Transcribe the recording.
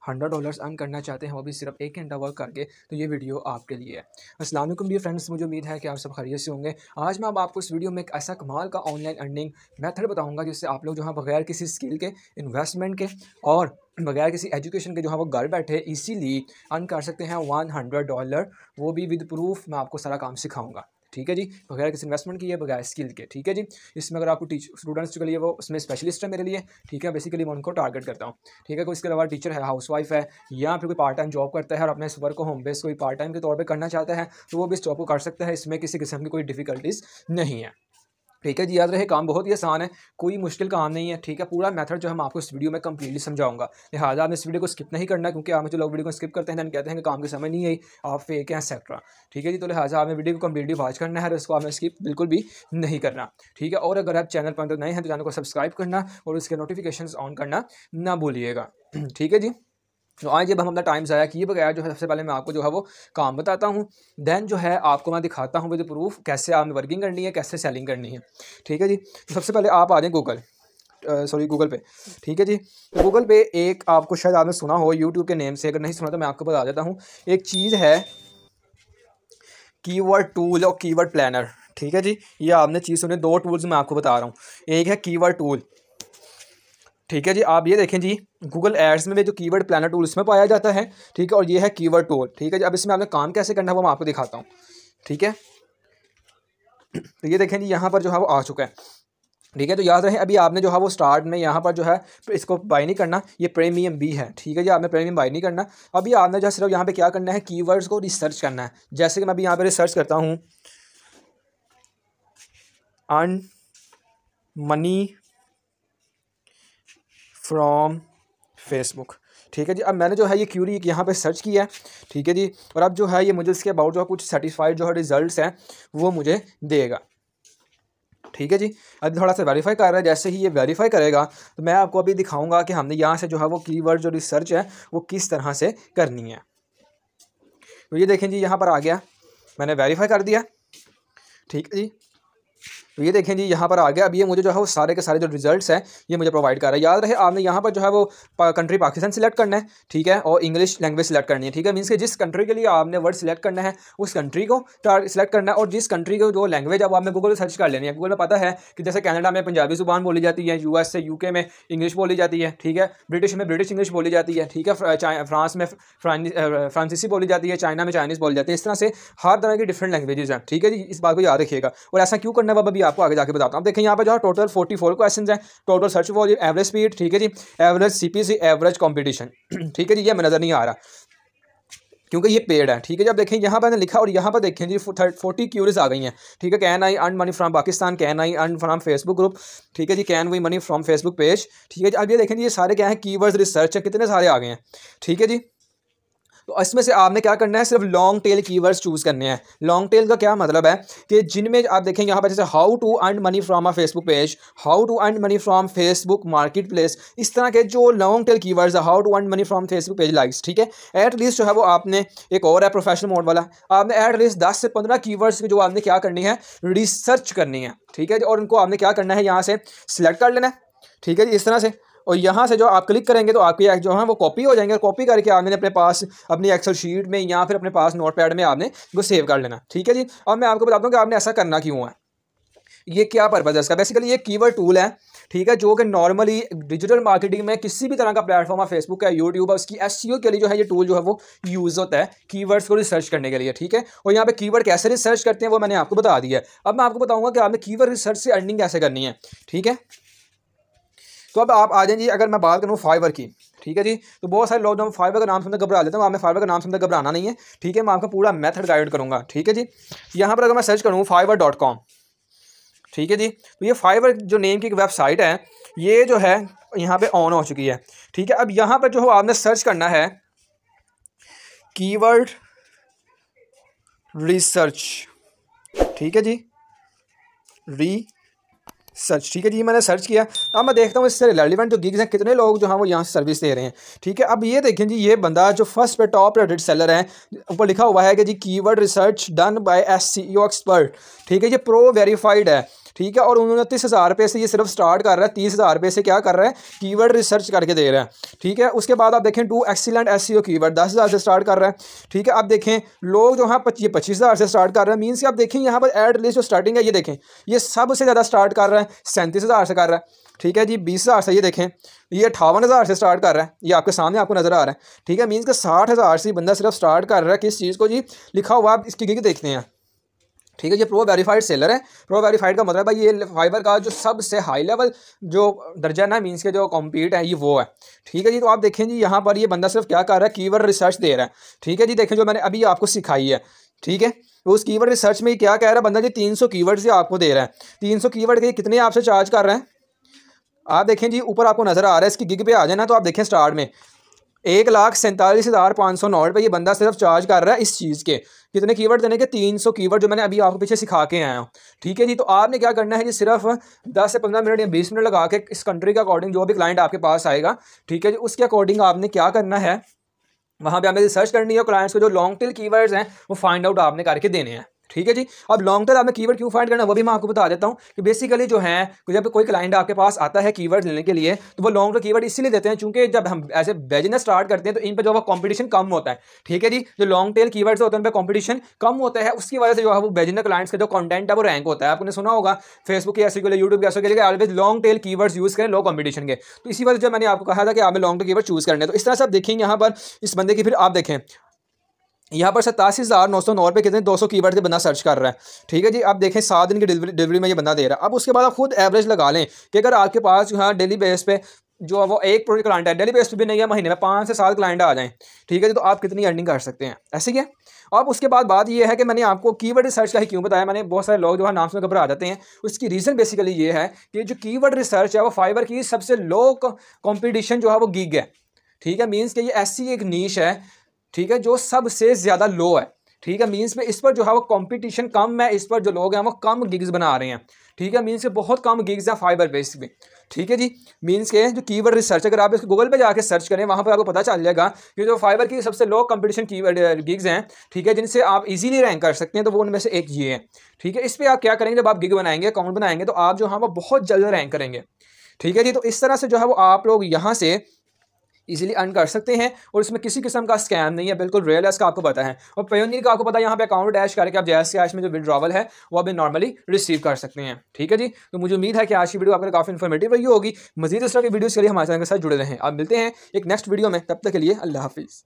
$100 earn करना चाहते हैं, वो भी सिर्फ 1 घंटा वर्क करके, तो ये वीडियो आपके लिए है। अस्सलाम वालेकुम डियर फ्रेंड्स, मुझे उम्मीद है कि आप सब खैरियत से होंगे। आज मैं अब आपको इस वीडियो में एक ऐसा कमाल का ऑनलाइन अर्निंग मेथड बताऊंगा जिससे आप लोग जो है बगैर किसी स्किल के, इन्वेस्टमेंट के और बगैर किसी एजुकेशन के जो है वो घर बैठे इजीली अर्न कर सकते हैं $100, वो भी विद प्रूफ। मैं आपको सारा काम सिखाऊंगा, ठीक है जी, बगैर किसी इन्वेस्टमेंट की है, बगैर स्किल के, ठीक है जी। इसमें अगर आपको स्टूडेंट्स के लिए वो उसमें स्पेशलिस्ट है मेरे लिए, ठीक है, बेसिकली मैं उनको टारगेट करता हूँ, ठीक है। कोई इसके अलावा टीचर है, हाउसवाइफ है, या फिर कोई पार्ट टाइम जॉब करता है और अपने इस वर्क को होम बेस कोई पार्ट टाइम के तौर पर करना चाहता है, तो वो भी इस जॉब को कर सकता है। इसमें किसी किस्म की कोई डिफिकल्टीज नहीं है, ठीक है जी। याद रहे, काम बहुत ही आसान है, कोई मुश्किल काम नहीं है, ठीक है। पूरा मेथड जो हम आपको इस वीडियो में कंप्लीटली समझाऊंगा, लिहाजा आपने इस वीडियो को स्किप नहीं करना, क्योंकि आप जो लोग वीडियो को स्किप करते हैं दैन कहते हैं कि काम की समझ नहीं आई, आप फेक हैं एक्सेट्रा, ठीक है जी। तो लिहाजा आपने वीडियो को कंप्लीटली वॉच करना है और इसको आपने स्किप बिल्कुल भी नहीं करना, ठीक है। और अगर आप चैनल पर नए हैं तो चैनल को सब्सक्राइब करना और उसके नोटिफिकेशन ऑन करना ना भूलिएगा, ठीक है जी। तो आज जब हम अपना टाइम ज़ाया किए बगैर जो है, सबसे पहले मैं आपको जो है वो काम बताता हूँ, देन जो है आपको मैं दिखाता हूँ विद प्रूफ कैसे आपने वर्किंग करनी है, कैसे सेलिंग करनी है, ठीक है जी। तो सबसे पहले आप आ जाएँ गूगल पे, ठीक है जी। गूगल पे एक आपको शायद आपने सुना हो यूट्यूब के नेम से, अगर नहीं सुना तो मैं आपको बता देता हूँ। एक चीज़ है कीवर्ड टूल और कीवर्ड प्लानर, ठीक है जी। ये आपने चीज़ सुनी, दो टूल्स मैं आपको बता रहा हूँ। एक है कीवर्ड टूल, ठीक है जी। आप ये देखें जी, गूगल एड्स में जो कीवर्ड प्लानर टूल इसमें पाया जाता है, ठीक है। और ये है कीवर्ड टूल, ठीक है जी। अब इसमें आपने काम कैसे करना है वो मैं आपको दिखाता हूँ, ठीक है। तो ये देखें जी, यहाँ पर जो है वो आ चुका है, ठीक है। तो याद रहे, अभी आपने जो है वो स्टार्ट में यहाँ पर जो है इसको बाई नहीं करना, ये प्रीमियम भी है, ठीक है जी। आपने प्रीमियम बाई नहीं करना। अभी आपने जो सिर्फ यहाँ पे क्या करना है, कीवर्ड्स को रिसर्च करना है। जैसे कि मैं अभी यहाँ पे रिसर्च करता हूँ, अर्न मनी फ्रॉम फेसबुक, ठीक है जी। अब मैंने जो है ये क्यूरी यहाँ पे सर्च किया है, ठीक है जी। और अब जो है ये मुझे इसके अबाउट जो है कुछ सेटिस्फाइड जो है रिजल्ट्स हैं वो मुझे देगा, ठीक है जी। अभी थोड़ा सा वेरीफाई कर रहा है, जैसे ही ये वेरीफाई करेगा तो मैं आपको अभी दिखाऊंगा कि हमने यहाँ से जो है वो कीवर्ड जो रिसर्च है वो किस तरह से करनी है। तो ये देखें जी, यहाँ पर आ गया, मैंने वेरीफाई कर दिया, ठीक है जी। तो ये देखें जी, यहाँ पर आ गया। अब ये मुझे जो है वो सारे के सारे जो रिजल्ट्स हैं ये मुझे प्रोवाइड कर रहा है। याद रहे, आपने यहाँ पर जो है वो कंट्री पाकिस्तान सिलेक्ट करना है, ठीक है, और इंग्लिश लैंग्वेज सिलेक्ट करनी है, ठीक है। मीन्स कि जिस कंट्री के लिए आपने वर्ड सिलेक्ट करना है उस कंट्री को सिलेक्ट करना है, और जिस कंट्री को जो लैंग्वेज है वो आपने गूगल सर्च कर लेनी है। गूगल में पता है कि जैसे कनाडा में पंजाबी ज़ुबान बोली जाती है, US से UK में इंग्लिश बोली जाती है, ठीक है, ब्रिटिश में ब्रिटिश इंग्लिश बोली जाती है, ठीक है, फ्रांस में फ्रांसीसी बोली जाती है, चाइना में चाइनीज़ बोली जाती है। इस तरह से हर तरह की डिफरेंट लैंग्वेजेस हैं, ठीक है जी। इस बात को याद रखिएगा। और ऐसा क्यों करना है वो अभी आपको आगे जाके बताता हूँ। देखें यहाँ पे जो है टोटल 44 क्वेश्चंस हैं, total search volume, average speed, ठीक है जी, एवरेज CPC, एवरेज कंपटीशन, ठीक है जी। ये हमें नजर नहीं आ रहा क्योंकि ये पेड है, ठीक है। जब देखें यहाँ पर मैंने लिखा और यहाँ पर देखें जी 40 क्यूरीज आ गई हैं, ठीक है। Can I earn money from Pakistan, can I earn from Facebook group, ठीक है जी, can we money from Facebook page, ठीक है जी। अब ये देखें जी, ये सारे क्या है, कीवर्ड्स रिसर्च है, कितने सारे आ गए हैं, ठीक है जी। तो इसमें से आपने क्या करना है, सिर्फ लॉन्ग टेल कीवर्ड्स चूज़ करने हैं। लॉन्ग टेल का क्या मतलब है कि जिनमें आप देखेंगे यहाँ पर जैसे how to earn money from a Facebook page, how to earn money from Facebook market place, इस तरह के जो लॉन्ग टेल कीवर्ड्स है, how to earn money from Facebook page likes, ठीक है। एट लीस्ट जो है वो आपने, एक और है प्रोफेशनल मोड वाला, आपने एट लीस्ट 10 से 15 कीवर्ड्स की जो आपने क्या करनी है, रिसर्च करनी है, ठीक है। और उनको आपने क्या करना है, यहाँ से सिलेक्ट कर लेना है, ठीक है जी, इस तरह से। और यहाँ से जो आप क्लिक करेंगे तो आपकी जो है वो कॉपी हो जाएंगे, और कॉपी करके आपने अपने पास अपनी एक्सेल शीट में या फिर अपने पास नोटपैड में आपने वो सेव कर लेना, ठीक है जी। अब मैं आपको बताता हूँ कि आपने ऐसा करना क्यों है, ये क्या पर्पज़ है इसका। बेसिकली ये कीवर्ड टूल है, ठीक है, जो कि नॉर्मली डिजिटल मार्केटिंग में किसी भी तरह का प्लेटफॉर्म है, फेसबुक है, यूट्यूब है, उसकी SEO के लिए जो है ये टूल जो है वो यूज़ होता है कीवर्ड्स को रिसर्च करने के लिए, ठीक है। और यहाँ पे कीवर्ड कैसे रिसर्च करते हैं वो मैंने आपको बता दिया है। अब मैं आपको बताऊँगा कि आपने कीवर्ड रिसर्च से अर्निंग कैसे करनी है, ठीक है। तो अब आप आ जाएं जी, अगर मैं बात करूँ फाइवर की, ठीक है जी। तो बहुत सारे लोग जो फाइवर का नाम सुनते घबरा लेते हैं, आपने फाइवर का नाम सुनते घबराना नहीं है, ठीक है। मैं आपका पूरा मेथड गाइड करूँगा, ठीक है जी। यहाँ पर अगर मैं सर्च करूँ fiverr.com, ठीक है जी। तो ये फाइवर जो नेम की एक वेबसाइट है, ये जो है यहाँ पे ऑन हो चुकी है, ठीक है। अब यहाँ पर जो आपने सर्च करना है कीवर्ड रिसर्च, ठीक है जी, सर्च, ठीक है जी। मैंने सर्च किया, अब मैं देखता हूँ इससे रिलेवेंट जो गिग्स हैं, कितने लोग जो हैं वो यहाँ से सर्विस दे रहे हैं, ठीक है। अब ये देखें जी, ये बंदा जो फर्स्ट पे टॉप रेटेड सेलर है, ऊपर लिखा हुआ है कि जी keyword research done by SEO expert, ठीक है। ये प्रो वेरीफाइड है, ठीक है, और 29,000 रुपये से ये सिर्फ स्टार्ट कर रहा है, 30,000 रुपये से क्या कर रहा है, कीवर्ड रिसर्च करके दे रहा है। ठीक है, उसके बाद आप देखें डू एक्सीलेंट एसईओ कीवर्ड 10,000 से स्टार्ट कर रहा है। ठीक है, आप देखें लोग जो है 25,000 से स्टार्ट कर रहे हैं। मीन्स कि आप देखें यहाँ पर एड लिस्ट जो स्टार्टिंग है, ये देखें ये सबसे ज़्यादा स्टार्ट कर रहा है 37,000 से कर रहा है। ठीक है जी, 20,000 से, ये देखें ये 58,000 से स्टार्ट कर रहा है, ये आपके सामने आपको नजर आ रहा है। ठीक है, मीन्स कि 60,000 से बंदा सिर्फ स्टार्ट कर रहा है किस चीज़ को जी, लिखा हुआ आप इसकी गिग देखते हैं। ठीक है, ये प्रो वेरीफाइड सेलर है। प्रो वेरीफाइड का मतलब भाई ये फाइबर का जो सबसे हाई लेवल जो दर्जा ना, मीन्स के जो कॉम्पीट है ये वो है। ठीक है जी, तो आप देखें जी यहाँ पर ये बंदा सिर्फ क्या कर रहा है, कीवर्ड रिसर्च दे रहा है। ठीक है जी, देखें जो मैंने अभी आपको सिखाई है। ठीक है, तो उस कीवर्ड रिसर्च में क्या कह रहा है बंदा जी, 300 कीवर्ड से आपको दे रहा है। 300 कीवर्ड के कितने आपसे चार्ज कर रहे हैं, आप देखें जी ऊपर आपको नजर आ रहा है। इसकी गिग पे आ जाए ना, तो आप देखें स्टार्ट में 1,47,509 रुपये ये बंदा सिर्फ चार्ज कर रहा है इस चीज़ के। कितने कीवर्ड देने के, 300 कीवर्ड जो मैंने अभी आपको पीछे सिखा के आया हूँ। ठीक है जी, तो आपने क्या करना है जी, सिर्फ 10 से 15 मिनट या 20 मिनट लगा के इस कंट्री के अकॉर्डिंग जो भी क्लाइंट आपके पास आएगा, ठीक है जी, उसके अकॉर्डिंग आपने क्या करना है, वहाँ पे हमें रिसर्च करनी है। क्लाइंट्स को जो लॉन्ग टेल कीवर्ड्स हैं वो फाइंड आउट आपने करके देने हैं। ठीक है जी, अब लॉन्ग टेल आपने कीवर्ड क्यों फाइंड करना है वो भी मैं आपको बता देता हूँ कि बेसिकली जो है जब कोई क्लाइंट आपके पास आता है कीवर्ड लेने के लिए, तो वो लॉन्ग टेल कीवर्ड इसीलिए देते हैं क्योंकि जब हम ऐसे बिजनेस स्टार्ट करते हैं तो इन पर जो है कंपटीशन कम होता है। ठीक है जी, जो लॉन्ग टेल कीवर्ड्स होते हैं उन पर कंपटीशन कम होता है, उसकी वजह से जो है वो बिजनेस क्लाइंट्स का जो कंटेंट है वो रैंक होता है। आपने सुना होगा फेसबुक के ऐसे के लिए, यूट्यूब के ऐसे के लिए always long tail keywords use करें लो कंपटीशन के। तो इसी वजह से मैंने आपको कहा था कि आपने लॉन्ग टेल कीवर्ड चूज करने। तो इस तरह से आप देखेंगे यहाँ पर इस बंदे की, फिर आप देखें यहाँ पर 87,909 रुपये कितने 200 कीवर्ड से बंदा सर्च कर रहा है। ठीक है जी, आप देखें 7 दिन की डिलीवरी में ये बंदा दे रहा है। अब उसके बाद आप खुद एवरेज लगा लें कि अगर आपके पास जो है डेली बेस पे जो है वो एक प्रोजेक्ट क्लाइंट है, डेली बेस पे भी नहीं है, महीने में 5 से 7 क्लाइंट आ जाएं, ठीक है जी, तो आप कितनी अर्निंग कर सकते हैं। ऐसे ही है। अब उसके बाद बात ये है कि मैंने आपको कीवर्ड रिसर्च का ही क्यों बताया, मैंने बहुत सारे लोग जो है नाम से घबरा जाते हैं। उसकी रीज़न बेसिकली ये है कि जो कीवर्ड रिसर्च है वो फाइबर की सबसे लो कॉम्पिटिशन जो है वो गिग है। ठीक है, मीन्स कि ये ऐसी एक नीश है, ठीक है, जो सबसे ज़्यादा लो है। ठीक है, मीन्स में इस पर जो है वो कंपटीशन कम है, इस पर जो लोग हैं वो कम गिग्स बना रहे हैं। ठीक है, मीन्स के बहुत कम गिग्स हैं फाइबर बेस पे। ठीक है जी, मीन्स के जो कीवर्ड रिसर्च अगर आप इसको गूगल पे जाके सर्च करें वहाँ पर आपको पता चल जाएगा कि जो फाइबर की सबसे लो कंपटीशन कीवर्ड गिग्स हैं, ठीक है, जिनसे आप इजीली रैंक कर सकते हैं, तो वो उनमें से एक ये है। ठीक है, इस पर आप क्या करेंगे, जब आप गिग बनाएंगे, अकाउंट बनाएंगे, तो आप जो है वो बहुत जल्द रैंक करेंगे। ठीक है जी, तो इस तरह से जो है वो आप लोग यहाँ से इजीली अर्न कर सकते हैं और इसमें किसी किस्म का स्कैम नहीं है, बिल्कुल रियल है, इसका आपको पता है। और पेयोनियर का आपको पता है, यहाँ पे अकाउंट डैश करके आप जैस कैश में जो विड्रॉवल है वो अभी नॉर्मली रिसीव कर सकते हैं। ठीक है जी, तो मुझे उम्मीद है कि आज की वीडियो आपको काफ़ी इन्फॉर्मेटिव रही होगी। मजीद इस तरह की वीडियोज़ के लिए हमारे चैनल के साथ जुड़े रहें। आप मिलते हैं एक नेक्स्ट वीडियो में, तब तक के लिए अल्लाह हाफिज़।